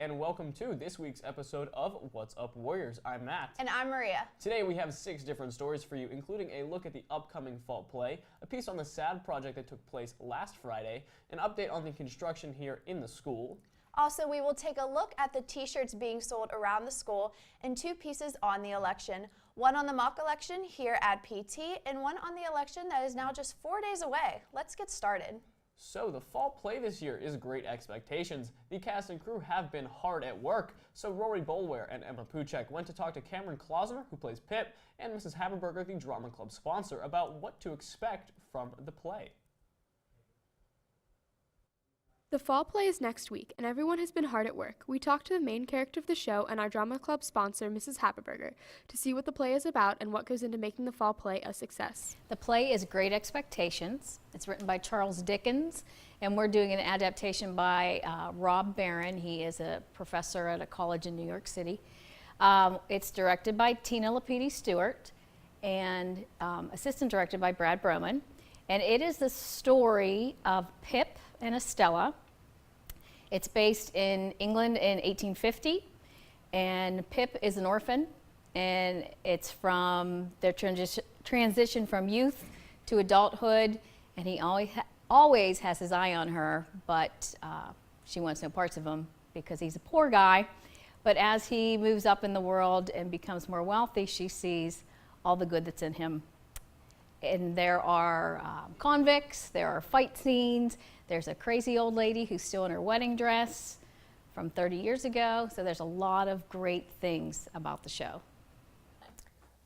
And welcome to this week's episode of What's Up Warriors. I'm Matt. And I'm Maria. Today we have 6 different stories for you, including a look at the upcoming fall play, a piece on the SAD project that took place last Friday, an update on the construction here in the school. Also, we will take a look at the t-shirts being sold around the school and 2 pieces on the election. One on the mock election here at PT and one on the election that is now just 4 days away. Let's get started. So the fall play this year is Great Expectations. The cast and crew have been hard at work, so Rory Bolware and Emma Puchek went to talk to Cameron Klausner, who plays Pip, and Mrs. Haberberger, the drama club sponsor, about what to expect from the play. The fall play is next week, and everyone has been hard at work. We talked to the main character of the show and our drama club sponsor, Mrs. Haberberger, to see what the play is about and what goes into making the fall play a success. The play is Great Expectations. It's written by Charles Dickens, and we're doing an adaptation by Rob Barron. He is a professor at a college in New York City. It's directed by Tina Lapidi Stewart and assistant directed by Brad Broman. And it is the story of Pip and Estella. It's based in England in 1850, and Pip is an orphan, and it's from their transition from youth to adulthood, and he always has his eye on her, but she wants no parts of him because he's a poor guy. But as he moves up in the world and becomes more wealthy, she sees all the good that's in him. And there are convicts, there are fight scenes, there's a crazy old lady who's still in her wedding dress from 30 years ago, so there's a lot of great things about the show.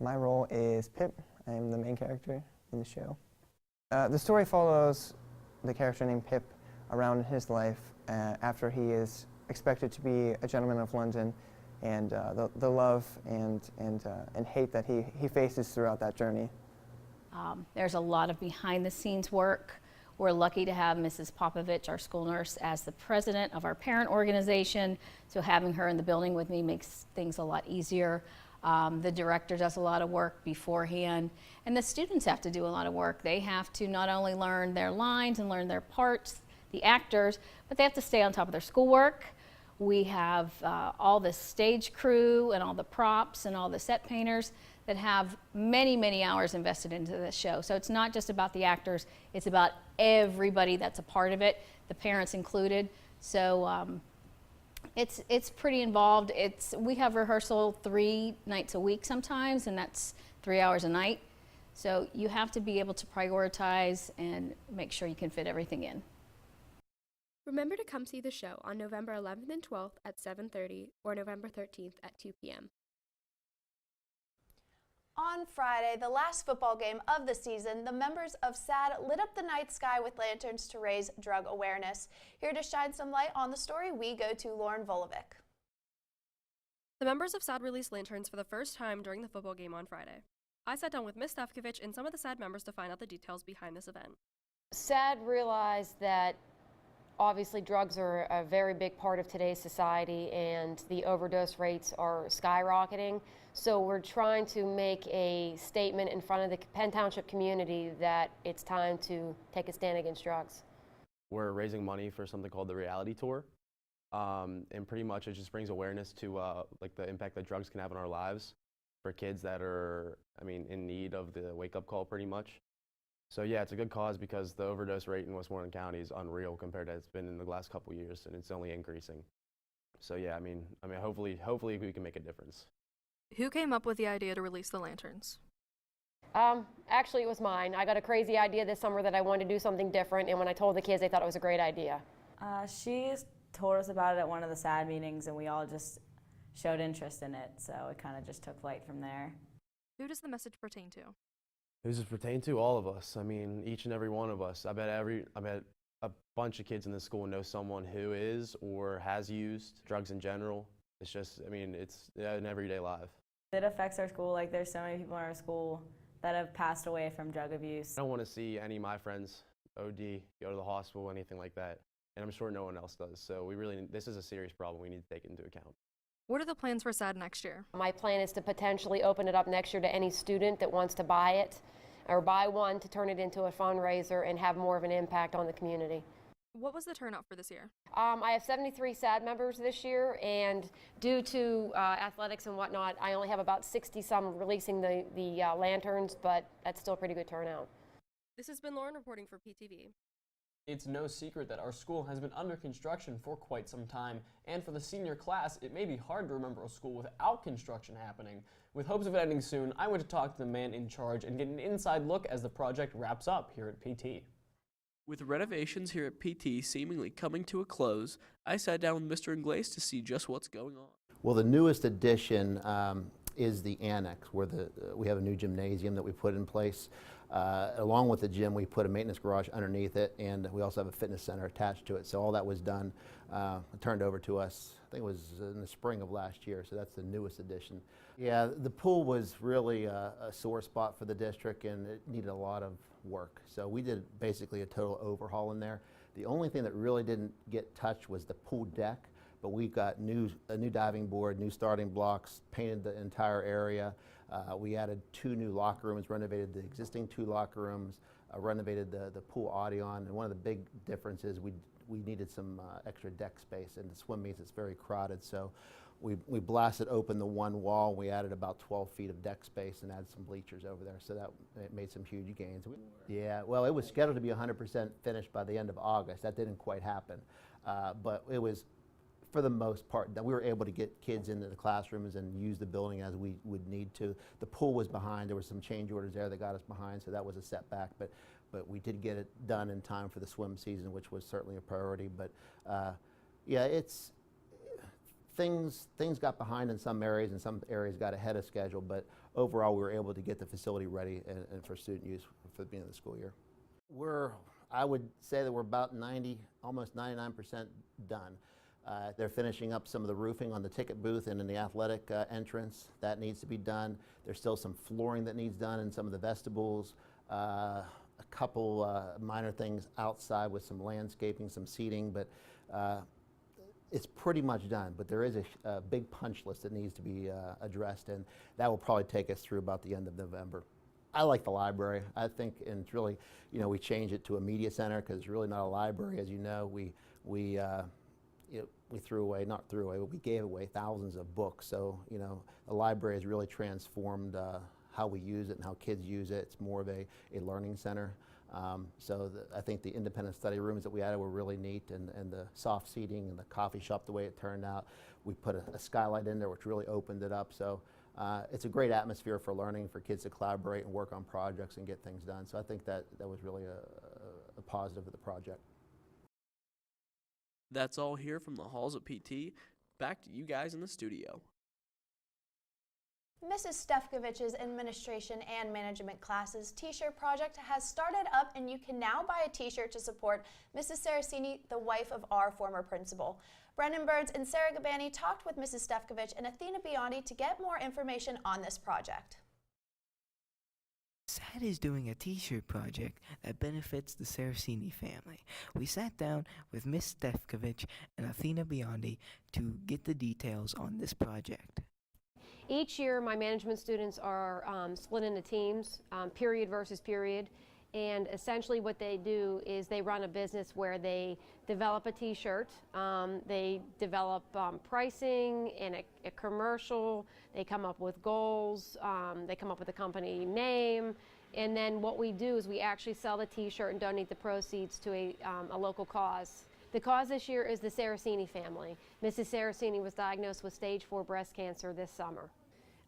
My role is Pip. I'm the main character in the show. The story follows the character named Pip around his life after he is expected to be a gentleman of London, and the love and hate that he faces throughout that journey. There's a lot of behind-the-scenes work. We're lucky to have Mrs. Popovich, our school nurse, as the president of our parent organization, so having her in the building with me makes things a lot easier. The director does a lot of work beforehand, and the students have to do a lot of work. They have to not only learn their lines and learn their parts, the actors, but they have to stay on top of their schoolwork. We have all the stage crew and all the props and all the set painters that have many, many hours invested into this show. So it's not just about the actors, it's about everybody that's a part of it, the parents included. So it's pretty involved. We have rehearsal 3 nights a week sometimes, and that's 3 hours a night. So you have to be able to prioritize and make sure you can fit everything in. Remember to come see the show on November 11th and 12th at 7:30 or November 13th at 2 p.m. On Friday, the last football game of the season, the members of SAD lit up the night sky with lanterns to raise drug awareness. Here to shine some light on the story, we go to Lauren Volovic. The members of SAD released lanterns for the first time during the football game on Friday. I sat down with Ms. Stefkovich and some of the SAD members to find out the details behind this event. SAD realized that obviously drugs are a very big part of today's society, and the overdose rates are skyrocketing. So we're trying to make a statement in front of the Penn Township community that it's time to take a stand against drugs. We're raising money for something called the Reality Tour, and pretty much it just brings awareness to like the impact that drugs can have on our lives for kids that are, in need of the wake-up call pretty much. So yeah, it's a good cause because the overdose rate in Westmoreland County is unreal compared to it's been in the last couple years, and it's only increasing. So yeah, hopefully we can make a difference. Who came up with the idea to release the lanterns? Actually, it was mine. I got a crazy idea this summer that I wanted to do something different, and when I told the kids, they thought it was a great idea. She told us about it at one of the SAD meetings, and we all just showed interest in it, so it kind of just took flight from there. Who does the message pertain to? Who does it pertain to? All of us. Each and every one of us. I bet a bunch of kids in this school know someone who is or has used drugs in general. It's just, it's an everyday life. It affects our school. Like, there's so many people in our school that have passed away from drug abuse. I don't want to see any of my friends OD, go to the hospital, anything like that. And I'm sure no one else does. So this is a serious problem we need to take into account. What are the plans for SAD next year? My plan is to potentially open it up next year to any student that wants to buy it or buy one to turn it into a fundraiser and have more of an impact on the community. What was the turnout for this year? I have 73 SAD members this year, and due to athletics and whatnot, I only have about 60-some releasing the lanterns, but that's still a pretty good turnout. This has been Lauren reporting for PTV. It's no secret that our school has been under construction for quite some time, and for the senior class, it may be hard to remember a school without construction happening. With hopes of it ending soon, I went to talk to the man in charge and get an inside look as the project wraps up here at PT. With renovations here at PT seemingly coming to a close, I sat down with Mr. Ingles to see just what's going on. Well, the newest addition is the annex, where we have a new gymnasium that we put in place. Along with the gym, we put a maintenance garage underneath it, and we also have a fitness center attached to it. So all that was done, turned over to us, I think it was in the spring of last year, so that's the newest addition. Yeah, the pool was really a sore spot for the district, and it needed a lot of work. So we did basically a total overhaul in there. The only thing that really didn't get touched was the pool deck, but we've got a new diving board, new starting blocks, painted the entire area. We added 2 new locker rooms, renovated the existing 2 locker rooms, renovated the pool audion, and one of the big differences, we needed some extra deck space. In the swim meets, it's very crowded, so we blasted open the one wall. We added about 12 feet of deck space and added some bleachers over there, so that made some huge gains. Yeah, well, it was scheduled to be 100% finished by the end of August. That didn't quite happen, but it was, for the most part, that we were able to get kids into the classrooms and use the building as we would need to. The pool was behind. There were some change orders there that got us behind, so that was a setback, but we did get it done in time for the swim season, which was certainly a priority. But yeah, it's things got behind in some areas, and some areas got ahead of schedule, but overall we were able to get the facility ready and for student use for the beginning of the school year. I would say that we're about 90, almost 99% done. They're finishing up some of the roofing on the ticket booth and in the athletic entrance. That needs to be done. There's still some flooring that needs done in some of the vestibules. A couple minor things outside with some landscaping, some seating, but it's pretty much done. But there is a big punch list that needs to be addressed, and that will probably take us through about the end of November. I like the library. I think, and it's really, we changed it to a media center because it's really not a library, as you know. We threw away, not threw away, but we gave away thousands of books. So, the library has really transformed how we use it and how kids use it. It's more of a learning center. I think the independent study rooms that we added were really neat, and the soft seating and the coffee shop, the way it turned out. We put a skylight in there, which really opened it up. So it's a great atmosphere for learning, for kids to collaborate and work on projects and get things done. So I think that was really a positive of the project. That's all here from the halls of PT. Back to you guys in the studio. Mrs. Stefkovich's administration and management classes TShirt Project has started up, and you can now buy a t-shirt to support Mrs. Saracini, the wife of our former principal. Brendan Burns and Sarah Gabani talked with Mrs. Stefkovich and Athena Biondi to get more information on this project. SAD is doing a t-shirt project that benefits the Saracini family. We sat down with Miss Stefkovich and Athena Biondi to get the details on this project. Each year, my management students are split into teams, period versus period, and essentially what they do is they run a business where they develop a t-shirt, they develop pricing and a commercial, they come up with goals, they come up with a company name, and then what we do is we actually sell the t-shirt and donate the proceeds to a local cause. The cause this year is the Saracini family. Mrs. Saracini was diagnosed with stage 4 breast cancer this summer.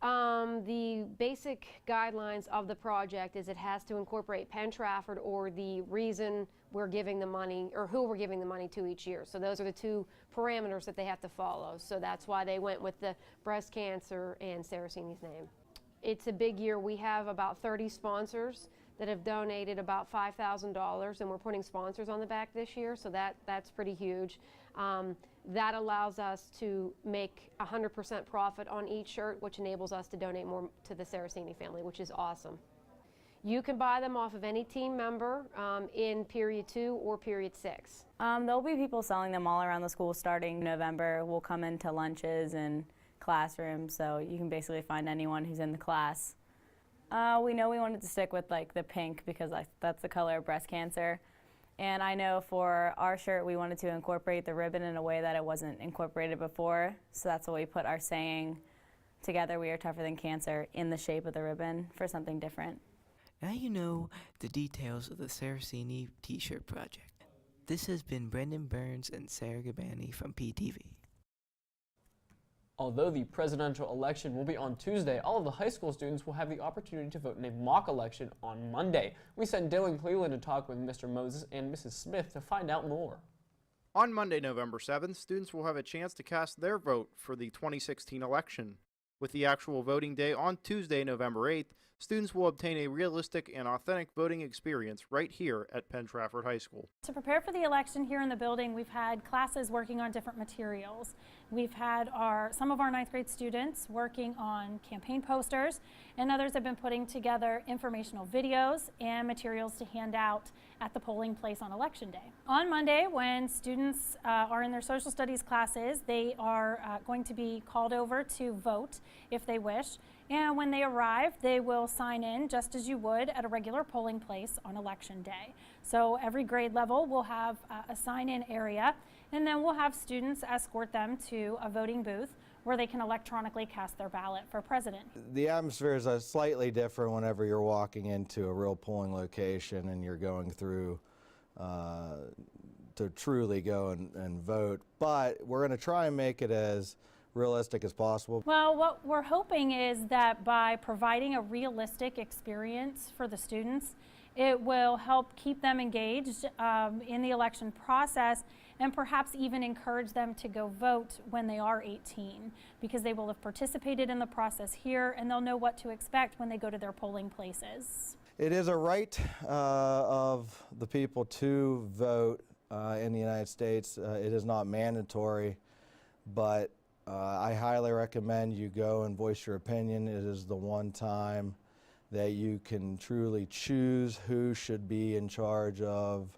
The basic guidelines of the project is it has to incorporate Penn Trafford or the reason we're giving the money, or who we're giving the money to each year. So those are the 2 parameters that they have to follow. So that's why they went with the breast cancer and Saracini's name. It's a big year. We have about 30 sponsors that have donated about $5,000, and we're putting sponsors on the back this year, so that's pretty huge. That allows us to make 100% profit on each shirt, which enables us to donate more to the Saracini family, which is awesome. You can buy them off of any team member in period 2 or period 6. There'll be people selling them all around the school starting November. We'll come into lunches and classrooms, so you can basically find anyone who's in the class. We know we wanted to stick with the pink because that's the color of breast cancer. And I know for our shirt, we wanted to incorporate the ribbon in a way that it wasn't incorporated before. So that's why we put our saying, "Together we are tougher than cancer," in the shape of the ribbon for something different. Now you know the details of the Saraceni T-Shirt Project. This has been Brendan Burns and Sarah Gabani from PTV. Although the presidential election will be on Tuesday, all of the high school students will have the opportunity to vote in a mock election on Monday. We sent Dylan Cleveland to talk with Mr. Moses and Mrs. Smith to find out more. On Monday, November 7th, students will have a chance to cast their vote for the 2016 election. With the actual voting day on Tuesday, November 8th, students will obtain a realistic and authentic voting experience right here at Penn Trafford High School. To prepare for the election here in the building, we've had classes working on different materials. We've had some of our 9th grade students working on campaign posters, and others have been putting together informational videos and materials to hand out at the polling place on Election Day. On Monday, when students are in their social studies classes, they are going to be called over to vote if they wish. And when they arrive, they will sign in just as you would at a regular polling place on Election Day. So every grade level will have a sign-in area, and then we'll have students escort them to a voting booth where they can electronically cast their ballot for president. The atmosphere is slightly different whenever you're walking into a real polling location and you're going through to truly go and vote, but we're going to try and make it as realistic as possible. Well, what we're hoping is that by providing a realistic experience for the students, it will help keep them engaged in the election process and perhaps even encourage them to go vote when they are 18, because they will have participated in the process here and they'll know what to expect when they go to their polling places. It is a right of the people to vote in the United States. It is not mandatory, but I highly recommend you go and voice your opinion. It is the one time that you can truly choose who should be in charge of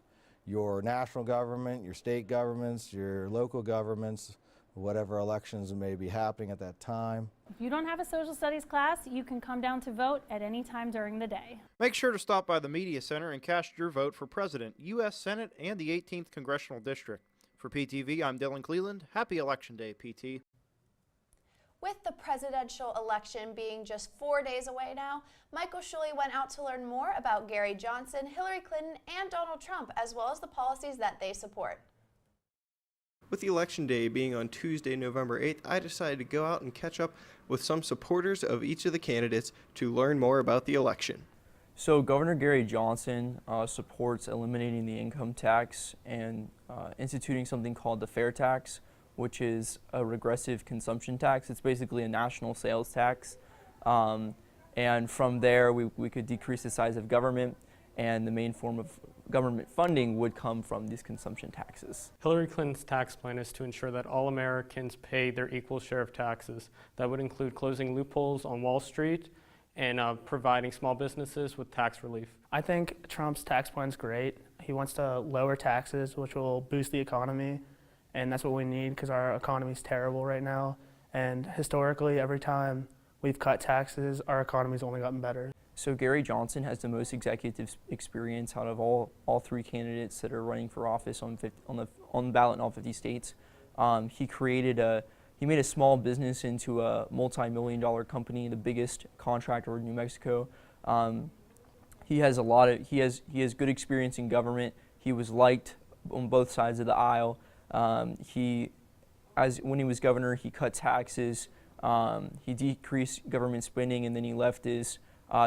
your national government, your state governments, your local governments, whatever elections may be happening at that time. If you don't have a social studies class, you can come down to vote at any time during the day. Make sure to stop by the Media Center and cast your vote for President, U.S. Senate, and the 18th Congressional District. For PTV, I'm Dylan Cleveland. Happy Election Day, PT. With the presidential election being just 4 days away now, Michael Shuley went out to learn more about Gary Johnson, Hillary Clinton, and Donald Trump, as well as the policies that they support. With the election day being on Tuesday, November 8th, I decided to go out and catch up with some supporters of each of the candidates to learn more about the election. So Governor Gary Johnson supports eliminating the income tax and instituting something called the fair tax, which is a regressive consumption tax. It's basically a national sales tax. And from there, we could decrease the size of government, and the main form of government funding would come from these consumption taxes. Hillary Clinton's tax plan is to ensure that all Americans pay their equal share of taxes. That would include closing loopholes on Wall Street and providing small businesses with tax relief. I think Trump's tax plan is great. He wants to lower taxes, which will boost the economy. And that's what we need because our economy is terrible right now. And historically, every time we've cut taxes, our economy's only gotten better. So Gary Johnson has the most executive experience out of all three candidates that are running for office on the ballot in all 50 states. He made a small business into a multi-million-dollar company, the biggest contractor in New Mexico. He has good experience in government. He was liked on both sides of the aisle. When he was governor, he cut taxes, he decreased government spending, and then he left his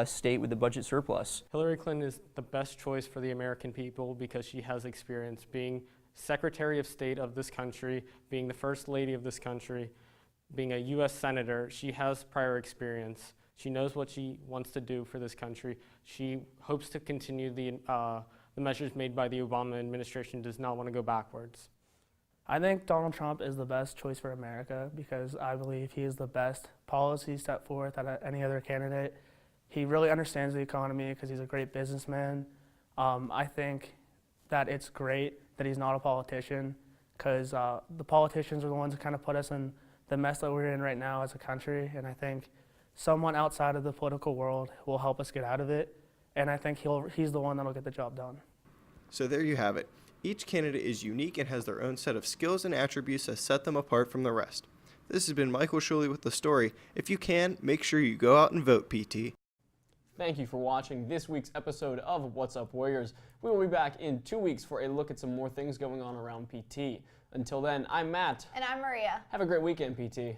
state with a budget surplus. Hillary Clinton is the best choice for the American people because she has experience being Secretary of State of this country, being the First Lady of this country, being a U.S. Senator. She has prior experience. She knows what she wants to do for this country. She hopes to continue the measures made by the Obama administration, does not want to go backwards. I think Donald Trump is the best choice for America because I believe he is the best policy set forth out of any other candidate. He really understands the economy because he's a great businessman. I think that it's great that he's not a politician because the politicians are the ones that kind of put us in the mess that we're in right now as a country, and I think someone outside of the political world will help us get out of it, and I think he's the one that'll get the job done. So there you have it. Each candidate is unique and has their own set of skills and attributes that set them apart from the rest. This has been Michael Shuley with The Story. If you can, make sure you go out and vote, PT. Thank you for watching this week's episode of What's Up Warriors. We will be back in 2 weeks for a look at some more things going on around PT. Until then, I'm Matt. And I'm Maria. Have a great weekend, PT.